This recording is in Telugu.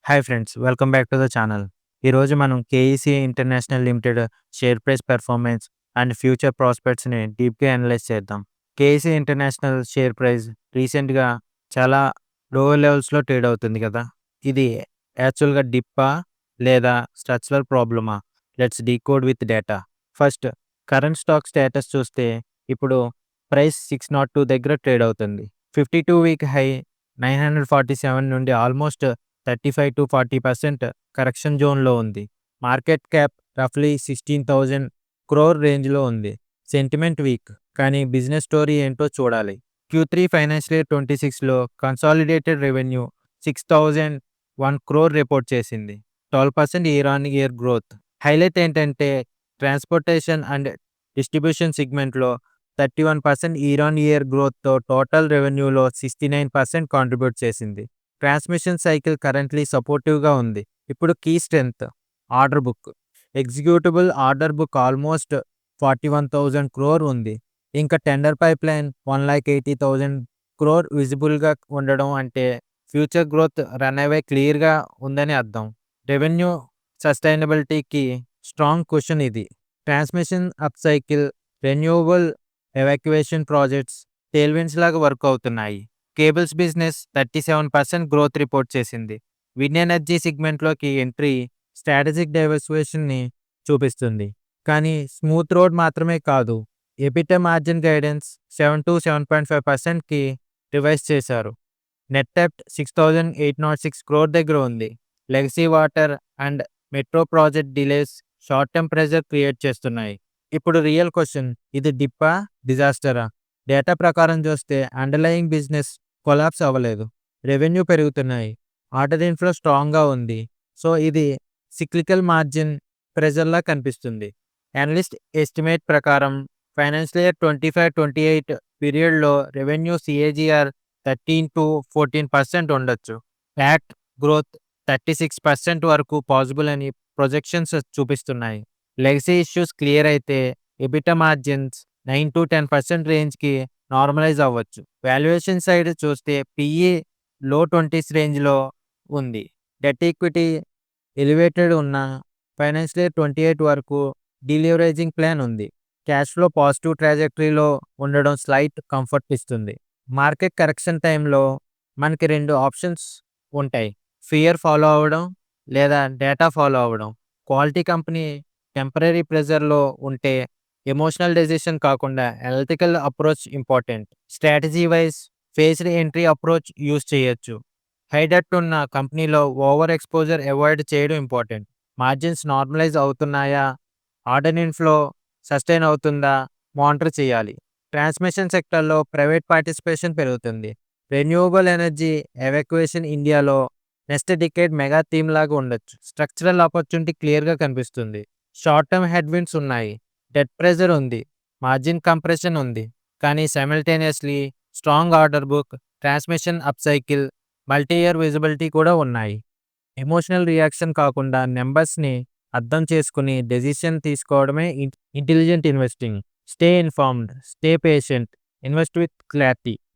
Hi friends, welcome back to the channel. ఈరోజు మనం KEC international limited share price performance and future ప్రాస్పెక్ట్స్ని డీప్గా అనలైజ్ చేద్దాం. కేఈసీ ఇంటర్నేషనల్ షేర్ ప్రైస్ రీసెంట్గా చాలా లో లెవెల్స్లో ట్రేడ్ అవుతుంది కదా. ఇది యాక్చువల్గా డిప్పా లేదా స్ట్రక్చరల్ ప్రాబ్లమా? Let's decode with data. First, current stock status చూస్తే ఇప్పుడు ప్రైస్ 602 దగ్గర ట్రేడ్ అవుతుంది. 52-week హై 947 నుండి ఆల్మోస్ట్ 35-40% కరెక్షన్ జోన్లో ఉంది. మార్కెట్ క్యాప్ రఫ్లీ 16,000 crore రేంజ్లో ఉంది. సెంటిమెంట్ వీక్, కానీ బిజినెస్ స్టోరీ ఏంటో చూడాలి. Q3 ఫైనాన్షియల్ ఇయర్ 26లో కన్సాలిడేటెడ్ రెవెన్యూ 6,001 crore రిపోర్ట్ చేసింది. 12% year on year growth. Highlight ఏంటంటే ట్రాన్స్పోర్టేషన్ అండ్ డిస్ట్రిబ్యూషన్ సెగ్మెంట్లో 31% ఇయర్ ఆన్ ఇయర్ గ్రోత్తో టోటల్ రెవెన్యూలో 69% కాంట్రిబ్యూట్ చేసింది. ట్రాన్స్మిషన్ సైకిల్ కరెంట్లీ సపోర్టివ్గా ఉంది. ఇప్పుడు key strength, order book. Executable order book almost 41,000 crore ఉంది. ఇంకా టెండర్ పైప్ లైన్ 1,80,000 crore విజిబుల్గా ఉండడం అంటే ఫ్యూచర్ గ్రోత్ రన్అవే క్లియర్గా ఉందని అర్థం. రెవెన్యూ సస్టైనబిలిటీకి స్ట్రాంగ్ క్వశ్చన్ ఇది. Transmission up cycle, renewable evacuation projects tailwinds లాగా వర్క్ అవుతున్నాయి. కేబుల్స్ బిజినెస్ 37% గ్రోత్ రిపోర్ట్ చేసింది. విండ్ ఎనర్జీ సెగ్మెంట్లోకి ఎంట్రీ స్ట్రాటజిక్ డైవర్సిఫికేషన్ని చూపిస్తుంది. కానీ స్మూత్ రోడ్ మాత్రమే కాదు. ఎబిటా మార్జిన్ గైడెన్స్ 7-7.5%కి రివైజ్ చేశారు. నెట్ డెబ్ట్ 6,806 crore దగ్గర ఉంది. Legacy water and metro project delays short term pressure create చేస్తున్నాయి. ఇప్పుడు రియల్ క్వశ్చన్, ఇది డిప్పా, డిజాస్టరా? డేటా ప్రకారం చూస్తే అండర్లయింగ్ బిజినెస్ కొలాప్స్ అవ్వలేదు. రెవెన్యూ పెరుగుతున్నాయి. ఆర్డర్ ఇన్ఫ్లో స్ట్రాంగ్గా ఉంది. సో ఇది సిక్లికల్ మార్జిన్ ప్రెజర్లా కనిపిస్తుంది. అనలిస్ట్ ఎస్టిమేట్ ప్రకారం ఫైనాన్షియల్ ఇయర్ 25-28 పీరియడ్లో రెవెన్యూ CAGR 13-14% ఉండొచ్చు. ప్యాట్ గ్రోత్ 36% వరకు పాసిబుల్ అని ప్రొజెక్షన్స్ చూపిస్తున్నాయి. లెగసీ ఇష్యూస్ క్లియర్ అయితే ఎబిటా మార్జిన్స్ 9-10% రేంజ్కి నార్మలైజ్ అవ్వచ్చు. వాల్యుయేషన్ సైడ్ చూస్తే PE లో 20s రేంజ్లో ఉంది. డెట్ ఈక్విటీ ఎలివేటెడ్ ఉన్న ఫైనాన్షియల్ ఇయర్ 28 వరకు డీలివరేజింగ్ ప్లాన్ ఉంది. క్యాష్ ఫ్లో పాజిటివ్ ట్రాజెక్టరీలో ఉండడం స్లైట్ కంఫర్ట్ ఇస్తుంది. మార్కెట్ కరెక్షన్ టైంలో మనకి 2 ఆప్షన్స్ ఉంటాయి. ఫియర్ ఫాలో అవ్వడం లేదా డేటా ఫాలో అవ్వడం. క్వాలిటీ కంపెనీ టెంపరరీ ప్రెజర్లో ఉంటే ఎమోషనల్ డెసిషన్ కాకుండా analytical approach important. Strategy wise faced entry approach use చేయొచ్చు. హై డెట్ ఉన్న కంపెనీలో ఓవర్ ఎక్స్పోజర్ అవాయిడ్ చేయడం ఇంపార్టెంట్. మార్జిన్స్ నార్మలైజ్ అవుతున్నాయా, ఆర్డర్ ఇన్ఫ్లో సస్టైన్ అవుతుందా మానిటర్ చేయాలి. ట్రాన్స్మిషన్ సెక్టర్లో ప్రైవేట్ పార్టిసిపేషన్ పెరుగుతుంది. రెన్యూవబుల్ ఎనర్జీ ఎవాక్యుయేషన్ ఇండియాలో నెక్స్ట్ డికేడ్ మెగా థీమ్ లాగా ఉండొచ్చు. స్ట్రక్చరల్ ఆపర్చునిటీ క్లియర్గా కనిపిస్తుంది. షార్ట్ టర్మ్ హెడ్విండ్స్ ఉన్నాయి. డెట్ ప్రెజర్ ఉంది, మార్జిన్ కంప్రెషన్ ఉంది. కానీ simultaneously strong order book, transmission up cycle, multi year visibility కూడా ఉన్నాయి. ఎమోషనల్ రియాక్షన్ కాకుండా నెంబర్స్ని అర్థం చేసుకుని డెసిషన్ తీసుకోవడమే intelligent investing. Stay informed, stay patient, invest with clarity.